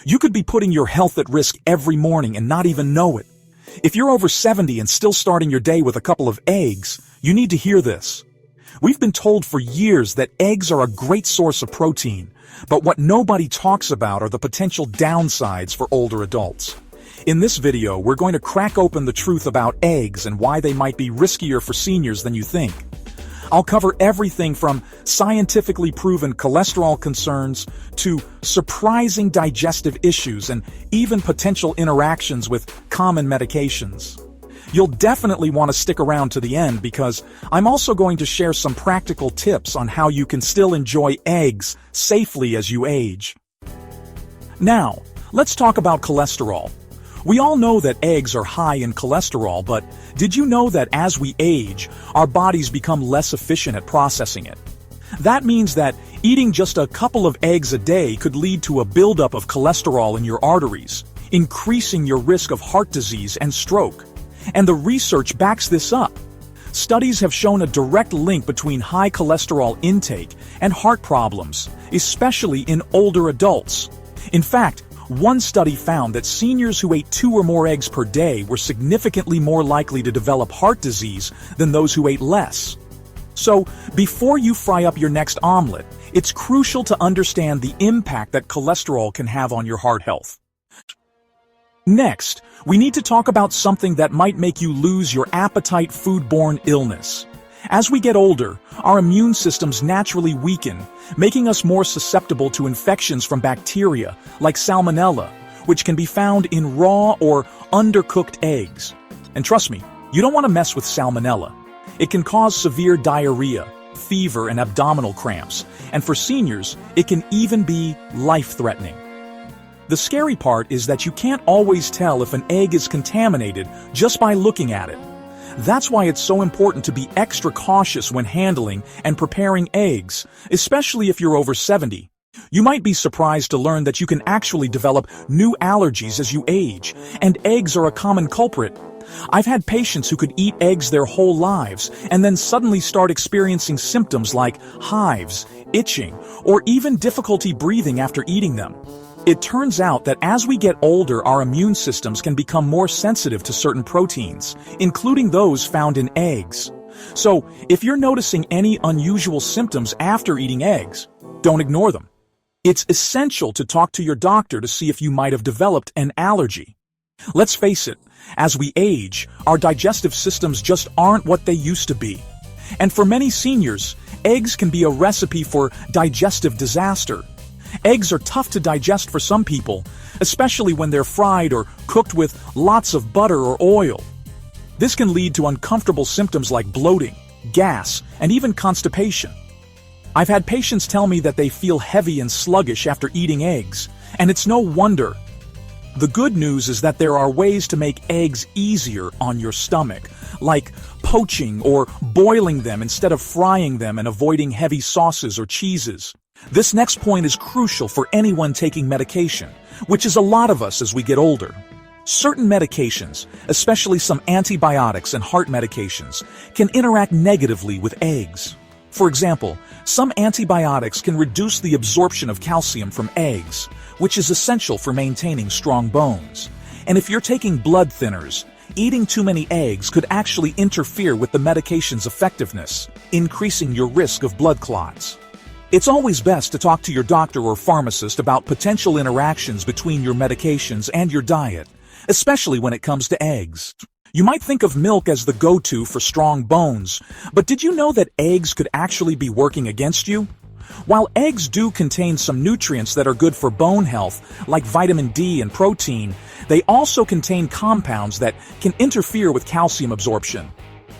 You could be putting your health at risk every morning and not even know it. If you're over 70 and still starting your day with a couple of eggs, you need to hear this. We've been told for years that eggs are a great source of protein, but what nobody talks about are the potential downsides for older adults. In this video, we're going to crack open the truth about eggs and why they might be riskier for seniors than you think. I'll cover everything from scientifically proven cholesterol concerns to surprising digestive issues and even potential interactions with common medications. You'll definitely want to stick around to the end because I'm also going to share some practical tips on how you can still enjoy eggs safely as you age. Now, let's talk about cholesterol. We all know that eggs are high in cholesterol, but did you know that as we age, our bodies become less efficient at processing it? That means that eating just a couple of eggs a day could lead to a buildup of cholesterol in your arteries, increasing your risk of heart disease and stroke. And the research backs this up. Studies have shown a direct link between high cholesterol intake and heart problems, especially in older adults. In fact, one study found that seniors who ate 2 or more eggs per day were significantly more likely to develop heart disease than those who ate less. So, before you fry up your next omelet, it's crucial to understand the impact that cholesterol can have on your heart health. Next, we need to talk about something that might make you lose your appetite: foodborne illness. As we get older, our immune systems naturally weaken, making us more susceptible to infections from bacteria like salmonella, which can be found in raw or undercooked eggs. And trust me, you don't want to mess with salmonella. It can cause severe diarrhea, fever, and abdominal cramps, and for seniors, it can even be life-threatening. The scary part is that you can't always tell if an egg is contaminated just by looking at it. That's why it's so important to be extra cautious when handling and preparing eggs, especially if you're over 70. You might be surprised to learn that you can actually develop new allergies as you age, and eggs are a common culprit. I've had patients who could eat eggs their whole lives and then suddenly start experiencing symptoms like hives, itching, or even difficulty breathing after eating them. It turns out that as we get older, our immune systems can become more sensitive to certain proteins, including those found in eggs. So, if you're noticing any unusual symptoms after eating eggs, don't ignore them. It's essential to talk to your doctor to see if you might have developed an allergy. Let's face it, as we age, our digestive systems just aren't what they used to be. And for many seniors, eggs can be a recipe for digestive disaster. Eggs are tough to digest for some people, especially when they're fried or cooked with lots of butter or oil. This can lead to uncomfortable symptoms like bloating, gas, and even constipation. I've had patients tell me that they feel heavy and sluggish after eating eggs, and it's no wonder. The good news is that there are ways to make eggs easier on your stomach, like poaching or boiling them instead of frying them and avoiding heavy sauces or cheeses. This next point is crucial for anyone taking medication, which is a lot of us as we get older. Certain medications, especially some antibiotics and heart medications, can interact negatively with eggs. For example, some antibiotics can reduce the absorption of calcium from eggs, which is essential for maintaining strong bones. And if you're taking blood thinners, eating too many eggs could actually interfere with the medication's effectiveness, increasing your risk of blood clots. It's always best to talk to your doctor or pharmacist about potential interactions between your medications and your diet, especially when it comes to eggs. You might think of milk as the go-to for strong bones, but did you know that eggs could actually be working against you? While eggs do contain some nutrients that are good for bone health, like vitamin D and protein, they also contain compounds that can interfere with calcium absorption.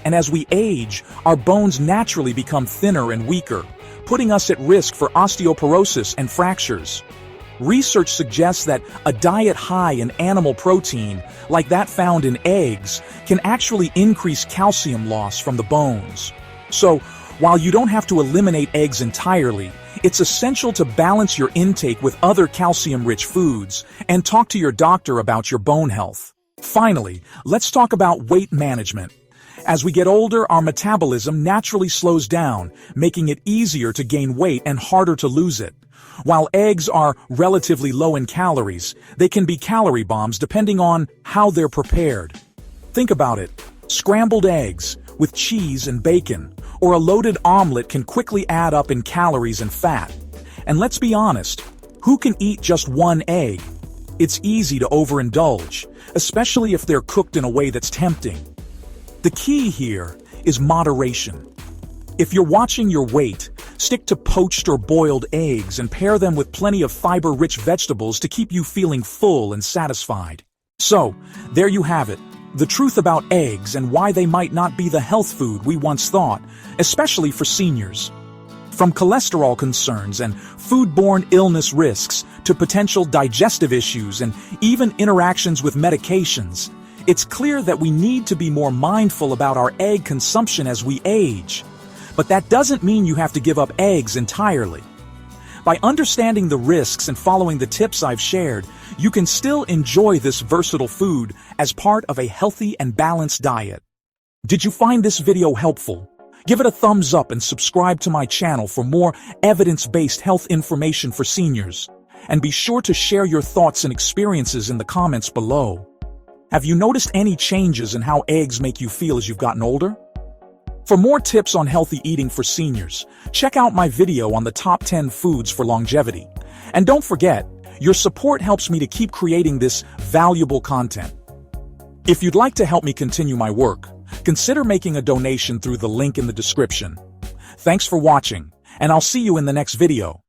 And as we age, our bones naturally become thinner and weaker, putting us at risk for osteoporosis and fractures. Research suggests that a diet high in animal protein, like that found in eggs, can actually increase calcium loss from the bones. So, while you don't have to eliminate eggs entirely, it's essential to balance your intake with other calcium-rich foods and talk to your doctor about your bone health. Finally, let's talk about weight management. As we get older, our metabolism naturally slows down, making it easier to gain weight and harder to lose it. While eggs are relatively low in calories, they can be calorie bombs depending on how they're prepared. Think about it. Scrambled eggs with cheese and bacon, or a loaded omelet can quickly add up in calories and fat. And let's be honest, who can eat just one egg? It's easy to overindulge, especially if they're cooked in a way that's tempting. The key here is moderation. If you're watching your weight, stick to poached or boiled eggs and pair them with plenty of fiber-rich vegetables to keep you feeling full and satisfied. So, there you have it. The truth about eggs and why they might not be the health food we once thought, especially for seniors. From cholesterol concerns and foodborne illness risks to potential digestive issues and even interactions with medications, it's clear that we need to be more mindful about our egg consumption as we age. But that doesn't mean you have to give up eggs entirely. By understanding the risks and following the tips I've shared, you can still enjoy this versatile food as part of a healthy and balanced diet. Did you find this video helpful? Give it a thumbs up and subscribe to my channel for more evidence-based health information for seniors. And be sure to share your thoughts and experiences in the comments below. Have you noticed any changes in how eggs make you feel as you've gotten older? For more tips on healthy eating for seniors, check out my video on the top 10 foods for longevity. And don't forget, your support helps me to keep creating this valuable content. If you'd like to help me continue my work, consider making a donation through the link in the description. Thanks for watching, and I'll see you in the next video.